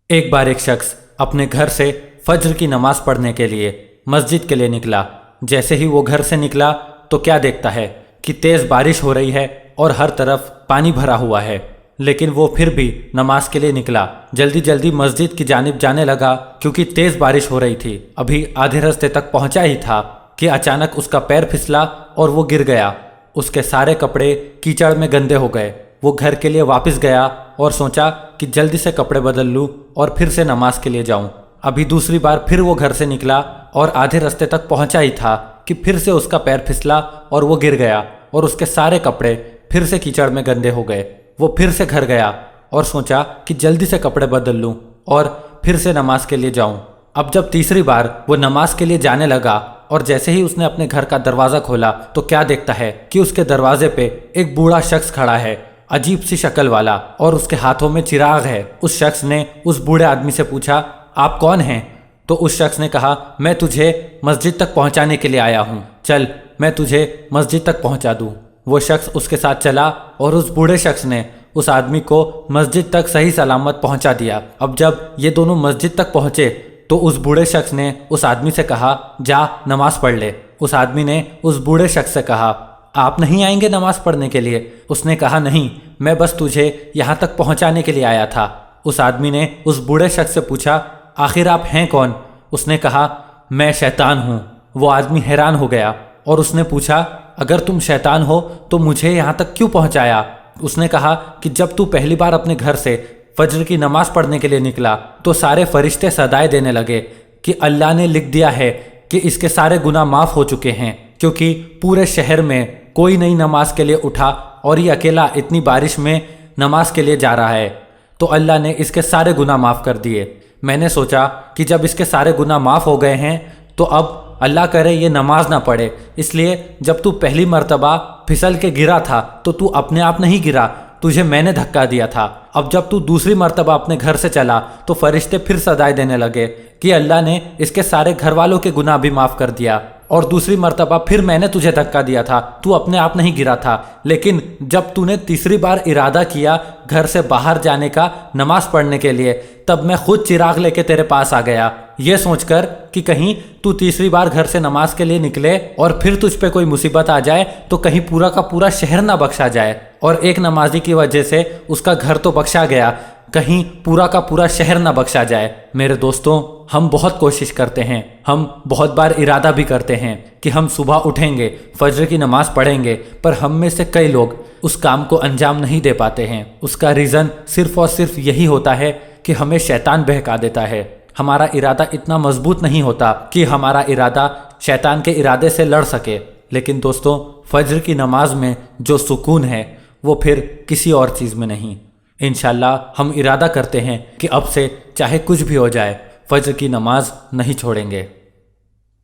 ایک بار ایک شخص اپنے گھر سے فجر کی نماز پڑھنے کے لیے مسجد کے لیے نکلا۔ جیسے ہی وہ گھر سے نکلا تو کیا دیکھتا ہے کہ تیز بارش ہو رہی ہے اور ہر طرف پانی بھرا ہوا ہے، لیکن وہ پھر بھی نماز کے لیے نکلا۔ جلدی جلدی مسجد کی جانب جانے لگا کیونکہ تیز بارش ہو رہی تھی۔ ابھی آدھے راستے تک پہنچا ہی تھا کہ اچانک اس کا پیر پھسلا اور وہ گر گیا۔ اس کے سارے کپڑے کیچڑ میں گندے ہو گئے۔ وہ گھر کے لیے واپس گیا اور سوچا کہ جلدی سے کپڑے بدل لوں اور پھر سے نماز کے لیے جاؤں۔ ابھی دوسری بار پھر وہ گھر سے نکلا اور آدھے راستے تک پہنچا ہی تھا کہ پھر سے اس کا پیر پھسلا اور وہ گر گیا اور اس کے سارے کپڑے پھر سے کیچڑ میں گندے ہو گئے۔ وہ پھر سے گھر گیا اور سوچا کہ جلدی سے کپڑے بدل لوں اور پھر سے نماز کے لیے جاؤں۔ اب جب تیسری بار وہ نماز کے لیے جانے لگا اور جیسے ہی اس نے اپنے گھر کا دروازہ کھولا تو کیا دیکھتا ہے کہ اس کے دروازے پہ ایک بوڑھا شخص کھڑا ہے، عجیب سی شکل والا، اور اس کے ہاتھوں میں چراغ ہے۔ اس شخص نے اس بوڑھے آدمی سے پوچھا، آپ کون ہیں؟ تو اس شخص نے کہا، میں تجھے مسجد تک پہنچانے کے لیے آیا ہوں، چل میں تجھے مسجد تک پہنچا دوں۔ وہ شخص اس کے ساتھ چلا اور اس بوڑھے شخص نے اس آدمی کو مسجد تک صحیح سلامت پہنچا دیا۔ اب جب یہ دونوں مسجد تک پہنچے تو اس بوڑھے شخص نے اس آدمی سے کہا، جا نماز پڑھ لے۔ اس آدمی نے اس بوڑھے شخص سے کہا، آپ نہیں آئیں گے نماز پڑھنے کے لیے؟ اس نے کہا، نہیں، میں بس تجھے یہاں تک پہنچانے کے لیے آیا تھا۔ اس آدمی نے اس بوڑھے شخص سے پوچھا، آخر آپ ہیں کون؟ اس نے کہا، میں شیطان ہوں۔ وہ آدمی حیران ہو گیا اور اس نے پوچھا، اگر تم شیطان ہو تو مجھے یہاں تک کیوں پہنچایا؟ اس نے کہا کہ جب تو پہلی بار اپنے گھر سے فجر کی نماز پڑھنے کے لیے نکلا تو سارے فرشتے صدائے دینے لگے کہ اللہ نے لکھ دیا ہے کہ اس کے سارے گناہ معاف ہو چکے ہیں، کیونکہ پورے شہر میں کوئی نئی نماز کے لیے اٹھا اور یہ اکیلا اتنی بارش میں نماز کے لیے جا رہا ہے، تو اللہ نے اس کے سارے گناہ معاف کر دیے۔ میں نے سوچا کہ جب اس کے سارے گناہ معاف ہو گئے ہیں تو اب اللہ کرے یہ نماز نہ پڑھے، اس لیے جب تو پہلی مرتبہ پھسل کے گرا تھا تو اپنے آپ نہیں گرا، تجھے میں نے دھکا دیا تھا۔ اب جب تو دوسری مرتبہ اپنے گھر سے چلا تو فرشتے پھر صدائے دینے لگے کہ اللہ نے اس کے سارے گھر والوں کے گناہ بھی معاف کر دیا، اور دوسری مرتبہ پھر میں نے تجھے دھکا دیا تھا، تو اپنے آپ نہیں گرا تھا، لیکن جب تو نے تیسری بار ارادہ کیا گھر سے باہر جانے کا نماز پڑھنے کے لیے، تب میں خود چراغ لے کے تیرے پاس آ گیا، یہ سوچ کر کہ کہیں تو تیسری بار گھر سے نماز کے لیے نکلے اور پھر تجھ پہ کوئی مصیبت آ جائے تو کہیں پورا کا پورا شہر نہ بخشا جائے، اور ایک نمازی کی وجہ سے اس کا گھر تو بخشا گیا، کہیں پورا کا پورا شہر نہ بخشا جائے۔ میرے دوستوں، ہم بہت کوشش کرتے ہیں، ہم بہت بار ارادہ بھی کرتے ہیں کہ ہم صبح اٹھیں گے، فجر کی نماز پڑھیں گے، پر ہم میں سے کئی لوگ اس کام کو انجام نہیں دے پاتے ہیں۔ اس کا ریزن صرف اور صرف یہی ہوتا ہے کہ ہمیں شیطان بہکا دیتا ہے۔ ہمارا ارادہ اتنا مضبوط نہیں ہوتا کہ ہمارا ارادہ شیطان کے ارادے سے لڑ سکے۔ لیکن دوستوں، فجر کی نماز میں جو سکون ہے وہ پھر کسی اور چیز میں نہیں۔ انشاءاللہ ہم ارادہ کرتے ہیں کہ اب سے چاہے کچھ بھی ہو جائے فجر کی نماز نہیں چھوڑیں گے۔